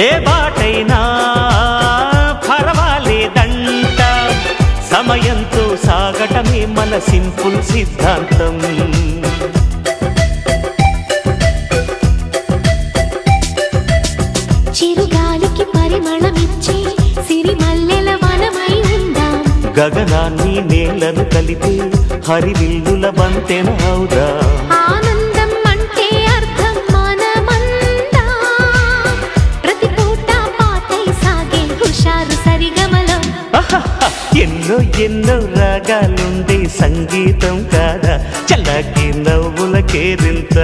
ఏ బాటైనా పర్వాలేదంట, సమయంతో సాగటమే మన సింపుల్ సిద్ధాంతం. చిరుగాలికి పరిమళమిచ్చే సిరిమల్లెల వనమై ఉందాం, గగనాన్ని నేలను కలిపే హరివిల్లుల బంతెన అవుదాం. ఆనందం అంటే అర్థం మనమందా, ప్రతి పూట పాటై సాగే హుషారు సరిగమలో. ఎన్నో ఎన్నో రాగాలుండే సంగీతం కాదా, చల్లకి నవ్వుల కేరింత.